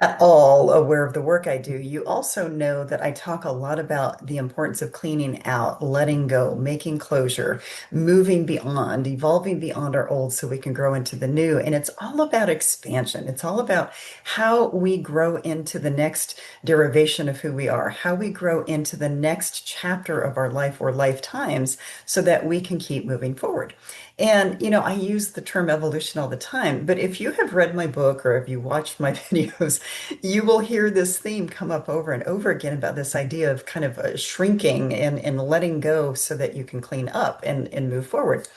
at all aware of the work I do, you also know that I talk a lot about the importance of cleaning out, letting go, making closure, moving beyond, evolving beyond our old so we can grow into the new. And it's all about expansion. It's all about how we grow into the next derivation of who we are, how we grow into the next chapter of our life or lifetimes so that we can keep moving forward. And, I use the term evolution all the time, but if you have read my book or if you watched my videos, you will hear this theme come up over and over again about this idea of kind of shrinking and letting go so that you can clean up and move forward.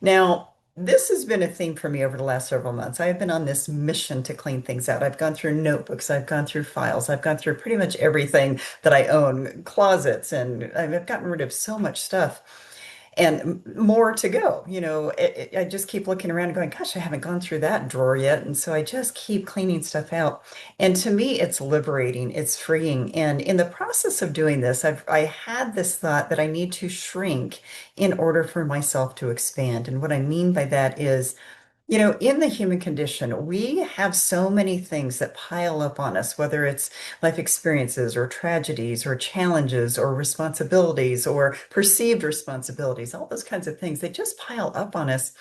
Now, this has been a theme for me over the last several months. I have been on this mission to clean things out. I've gone through notebooks, I've gone through files, I've gone through pretty much everything that I own, closets, and I've gotten rid of so much stuff and more to go. I just keep looking around and going, gosh, I haven't gone through that drawer yet. And so I just keep cleaning stuff out. And to me, it's liberating, it's freeing. And in the process of doing this, I had this thought that I need to shrink in order for myself to expand. And what I mean by that is, in the human condition, we have so many things that pile up on us, whether it's life experiences or tragedies or challenges or responsibilities or perceived responsibilities, all those kinds of things. They just pile up on us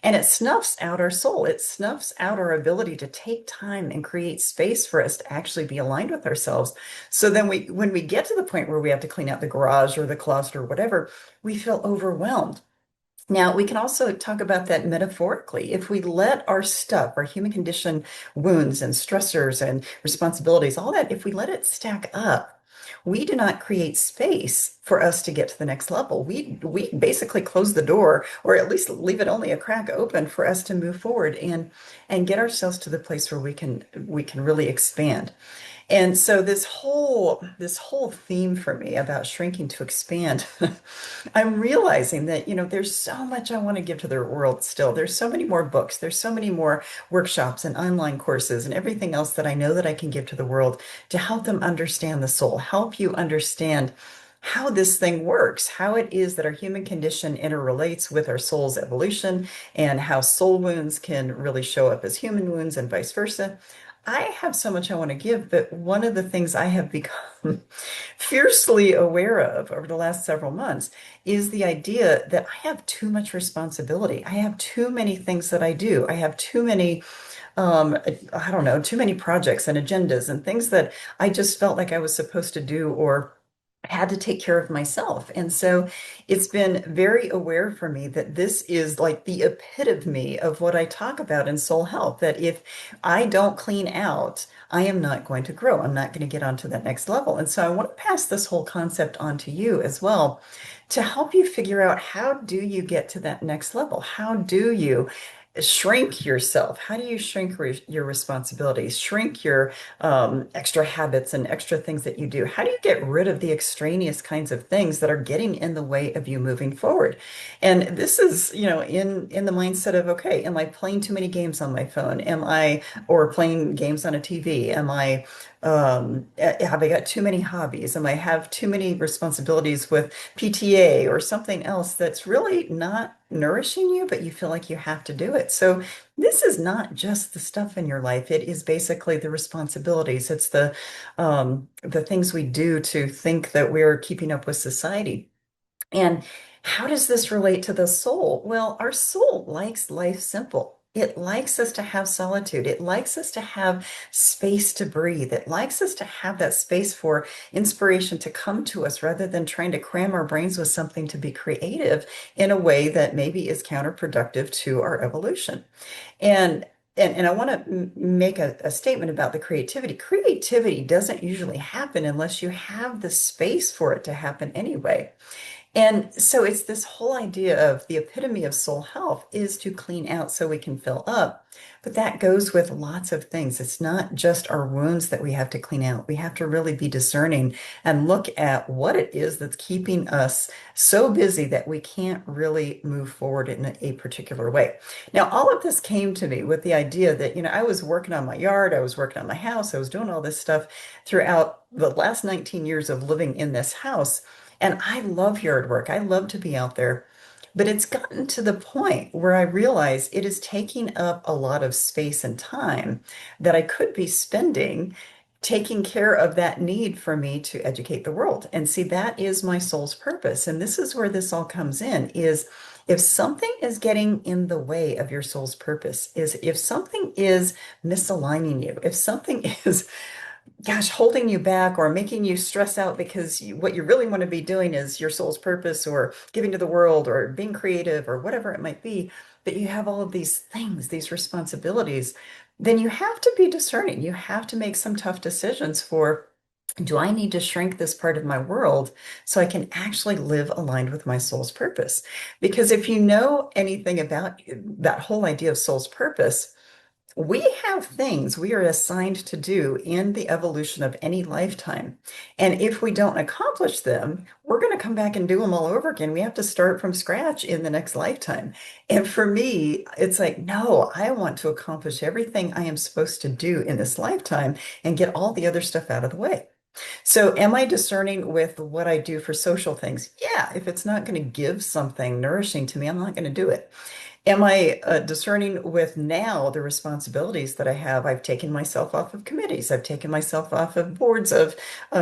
and it snuffs out our soul. It snuffs out our ability to take time and create space for us to actually be aligned with ourselves. So then when we get to the point where we have to clean out the garage or the closet or whatever, we feel overwhelmed. Now, we can also talk about that metaphorically. If we let our stuff, our human condition wounds and stressors and responsibilities, all that, if we let it stack up, we do not create space for us to get to the next level. We basically close the door, or at least leave it only a crack open for us to move forward and get ourselves to the place where we can really expand. And so this whole theme for me about shrinking to expand, I'm realizing that, there's so much I want to give to the world still. There's so many more books, there's so many more workshops and online courses and everything else that I know that I can give to the world to help them understand the soul, help you understand how this thing works, how it is that our human condition interrelates with our soul's evolution, and how soul wounds can really show up as human wounds and vice versa. I have so much I want to give, but one of the things I have become fiercely aware of over the last several months is the idea that I have too much responsibility. I have too many things that I do. I have too many, I don't know, too many projects and agendas and things that I just felt like I was supposed to do or had to take care of myself. And so it's been very aware for me that this is like the epitome of what I talk about in soul health, that if I don't clean out, I am not going to grow. I'm not going to get onto that next level. And so I want to pass this whole concept on to you as well to help you figure out, how do you get to that next level? How do you shrink yourself? How do you shrink your responsibilities, shrink your extra habits and extra things that you do? How do you get rid of the extraneous kinds of things that are getting in the way of you moving forward? And this is, in the mindset of, okay, am I playing too many games on my phone? Or playing games on a TV? Have I got too many hobbies? Am I have too many responsibilities with PTA or something else that's really not nourishing you, but you feel like you have to do it? So this is not just the stuff in your life. It is basically the responsibilities. It's the things we do to think that we're keeping up with society. And how does this relate to the soul? Well, our soul likes life simple. It likes us to have solitude. It likes us to have space to breathe. It likes us to have that space for inspiration to come to us rather than trying to cram our brains with something to be creative in a way that maybe is counterproductive to our evolution. And and I want to make a statement about the creativity. Creativity doesn't usually happen unless you have the space for it to happen anyway. And so it's this whole idea of the epitome of soul health is to clean out so we can fill up. But that goes with lots of things. It's not just our wounds that we have to clean out. We have to really be discerning and look at what it is that's keeping us so busy that we can't really move forward in a particular way. Now, all of this came to me with the idea that, I was working on my yard, I was working on my house, I was doing all this stuff throughout the last 19 years of living in this house. And I love yard work. I love to be out there. But it's gotten to the point where I realize it is taking up a lot of space and time that I could be spending taking care of that need for me to educate the world. And see, that is my soul's purpose. And this is where this all comes in is if something is getting in the way of your soul's purpose, is if something is misaligning you, if something is gosh, holding you back or making you stress out because what you really want to be doing is your soul's purpose or giving to the world or being creative or whatever it might be, but you have all of these things, these responsibilities, then you have to be discerning. You have to make some tough decisions for, do I need to shrink this part of my world so I can actually live aligned with my soul's purpose? Because if you know anything about that whole idea of soul's purpose, we have things we are assigned to do in the evolution of any lifetime. And if we don't accomplish them, we're going to come back and do them all over again. We have to start from scratch in the next lifetime. And for me, it's like, no, I want to accomplish everything I am supposed to do in this lifetime and get all the other stuff out of the way. So, am I discerning with what I do for social things? Yeah, if it's not going to give something nourishing to me, I'm not going to do it. Am I discerning with now the responsibilities that I have? I've taken myself off of committees. I've taken myself off of boards of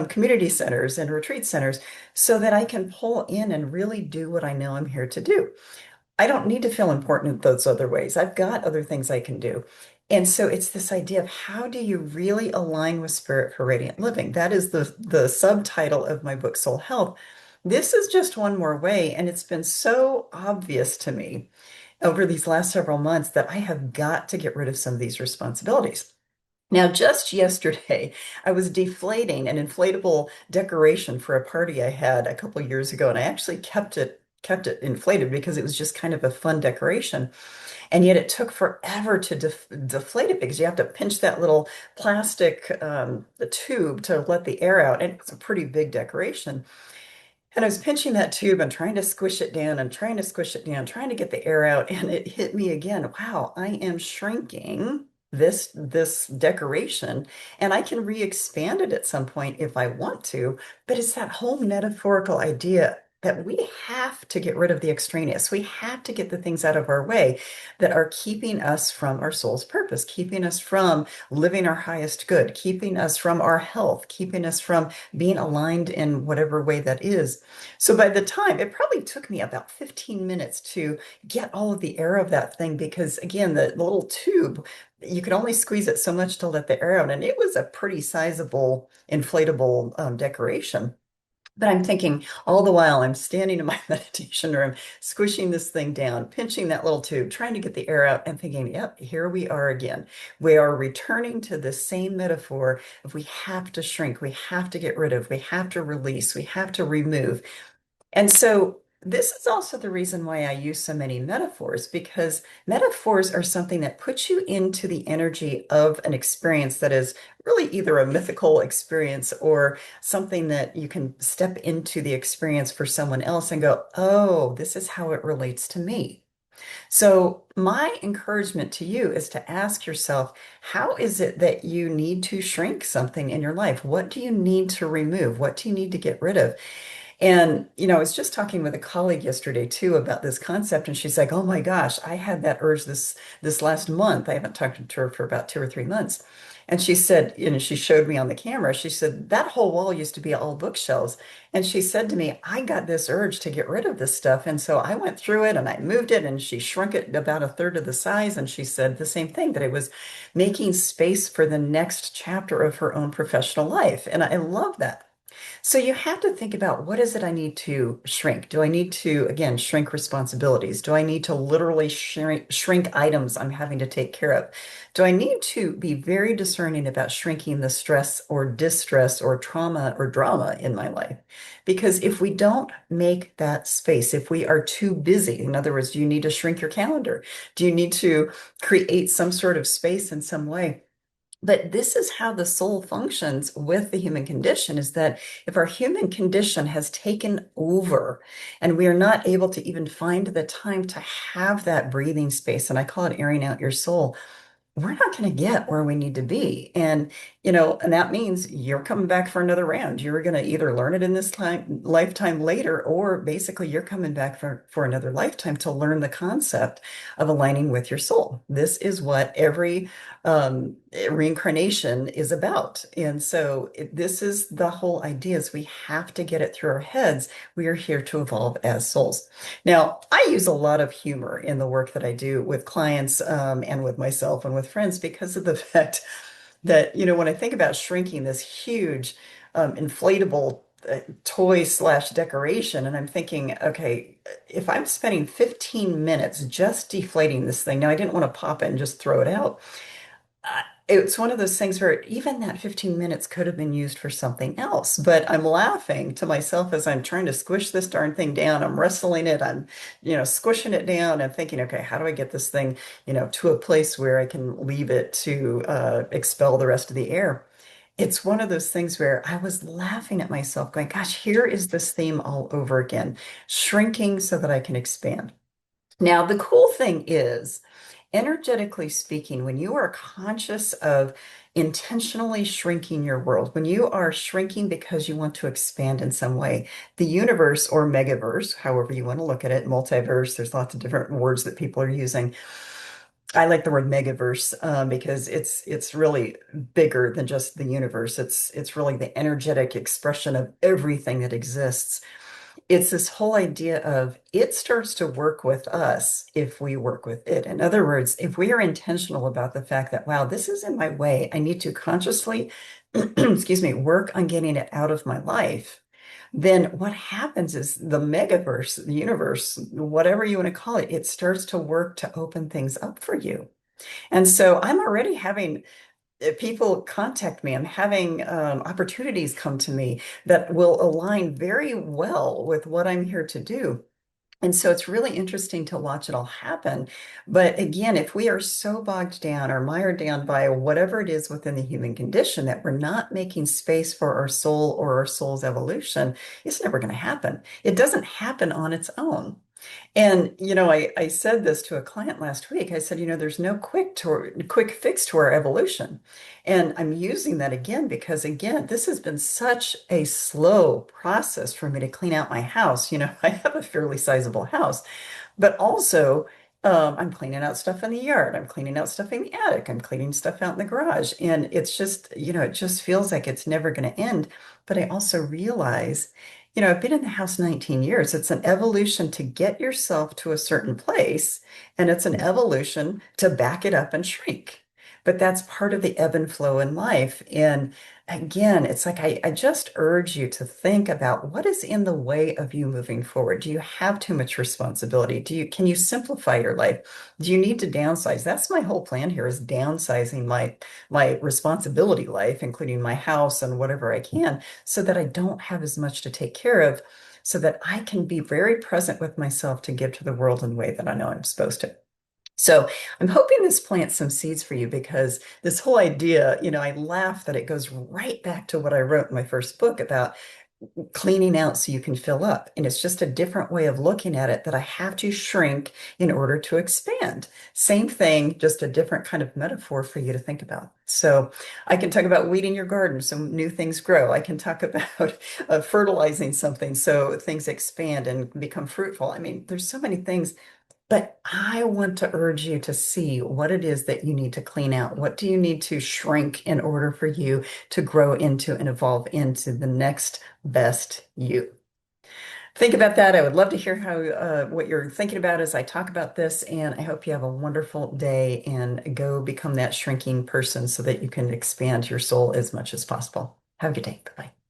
community centers and retreat centers so that I can pull in and really do what I know I'm here to do. I don't need to feel important in those other ways. I've got other things I can do. And so it's this idea of how do you really align with spirit for radiant living? That is the subtitle of my book, Soul Health. This is just one more way, and it's been so obvious to me over these last several months that I have got to get rid of some of these responsibilities. Now, just yesterday, I was deflating an inflatable decoration for a party I had a couple of years ago, and I actually kept it inflated because it was just kind of a fun decoration. And yet it took forever to deflate it because you have to pinch that little plastic the tube to let the air out. And it's a pretty big decoration. And I was pinching that tube and trying to squish it down and trying to squish it down, trying to get the air out, and it hit me again. Wow, I am shrinking this decoration, and I can re-expand it at some point if I want to. But it's that whole metaphorical idea that we have to get rid of the extraneous. We have to get the things out of our way that are keeping us from our soul's purpose, keeping us from living our highest good, keeping us from our health, keeping us from being aligned in whatever way that is. So by the time, it probably took me about 15 minutes to get all of the air of that thing because, again, the little tube, you could only squeeze it so much to let the air out. And it was a pretty sizable inflatable decoration. But I'm thinking all the while I'm standing in my meditation room, squishing this thing down, pinching that little tube, trying to get the air out, and thinking, yep, here we are again. We are returning to the same metaphor of we have to shrink, we have to get rid of, we have to release, we have to remove. And so this is also the reason why I use so many metaphors, because metaphors are something that puts you into the energy of an experience that is really either a mythical experience or something that you can step into the experience for someone else and go, oh, this is how it relates to me. So, my encouragement to you is to ask yourself, how is it that you need to shrink something in your life? What do you need to remove? What do you need to get rid of? And, I was just talking with a colleague yesterday too about this concept, and she's like, "Oh my gosh, I had that urge this last month. I haven't talked to her for about 2 or 3 months." And she said, she showed me on the camera, she said, that whole wall used to be all bookshelves. And she said to me, I got this urge to get rid of this stuff. And so I went through it and I moved it and she shrunk it about a third of the size. And she said the same thing, that it was making space for the next chapter of her own professional life. And I love that. So you have to think about, what is it I need to shrink? Do I need to, again, shrink responsibilities? Do I need to literally shrink items I'm having to take care of? Do I need to be very discerning about shrinking the stress or distress or trauma or drama in my life? Because if we don't make that space, if we are too busy, in other words, do you need to shrink your calendar? Do you need to create some sort of space in some way? But this is how the soul functions with the human condition, is that if our human condition has taken over and we are not able to even find the time to have that breathing space, and I call it airing out your soul, we're not going to get where we need to be. And that means you're coming back for another round. You're going to either learn it in this lifetime later, or basically you're coming back for another lifetime to learn the concept of aligning with your soul. This is what every reincarnation is about. And so this is the whole idea is we have to get it through our heads. We are here to evolve as souls. Now, I use a lot of humor in the work that I do with clients and with myself and with friends because of the fact that, when I think about shrinking this huge inflatable toy slash decoration, and I'm thinking, okay, if I'm spending 15 minutes just deflating this thing, now I didn't want to pop it and just throw it out. It's one of those things where even that 15 minutes could have been used for something else. But I'm laughing to myself as I'm trying to squish this darn thing down. I'm wrestling it. I'm, squishing it down. I'm thinking, okay, how do I get this thing, to a place where I can leave it to expel the rest of the air? It's one of those things where I was laughing at myself, going, gosh, here is this theme all over again, shrinking so that I can expand. Now, the cool thing is, energetically speaking, when you are conscious of intentionally shrinking your world, when you are shrinking because you want to expand in some way, the universe or megaverse, however you want to look at it, multiverse, there's lots of different words that people are using. I like the word megaverse because it's really bigger than just the universe. It's really the energetic expression of everything that exists. It's this whole idea of it starts to work with us if we work with it. In other words, if we are intentional about the fact that, wow, this is in my way, I need to consciously, excuse me, work on getting it out of my life, then what happens is the megaverse, the universe, whatever you want to call it, it starts to work to open things up for you. And so I'm already having people contact me. I'm having opportunities come to me that will align very well with what I'm here to do. And so it's really interesting to watch it all happen. But again, if we are so bogged down or mired down by whatever it is within the human condition that we're not making space for our soul or our soul's evolution, it's never going to happen. It doesn't happen on its own. And, I said this to a client last week. I said, there's no quick fix to our evolution. And I'm using that again because, again, this has been such a slow process for me to clean out my house. I have a fairly sizable house, but also I'm cleaning out stuff in the yard. I'm cleaning out stuff in the attic. I'm cleaning stuff out in the garage. And it's just, it just feels like it's never going to end. But I also realize, I've been in the house 19 years. It's an evolution to get yourself to a certain place, and it's an evolution to back it up and shrink. But that's part of the ebb and flow in life. And again, it's like I just urge you to think about what is in the way of you moving forward. Do you have too much responsibility? Can you simplify your life? Do you need to downsize? That's my whole plan here is downsizing my responsibility life, including my house and whatever I can, so that I don't have as much to take care of, so that I can be very present with myself to give to the world in the way that I know I'm supposed to. So I'm hoping this plants some seeds for you because this whole idea, I laugh that it goes right back to what I wrote in my first book about cleaning out so you can fill up. And it's just a different way of looking at it that I have to shrink in order to expand. Same thing, just a different kind of metaphor for you to think about. So I can talk about weeding your garden so new things grow. I can talk about fertilizing something so things expand and become fruitful. I mean, there's so many things, but I want to urge you to see what it is that you need to clean out. What do you need to shrink in order for you to grow into and evolve into the next best you? Think about that. I would love to hear how what you're thinking about as I talk about this, and I hope you have a wonderful day and go become that shrinking person so that you can expand your soul as much as possible. Have a good day. Bye-bye.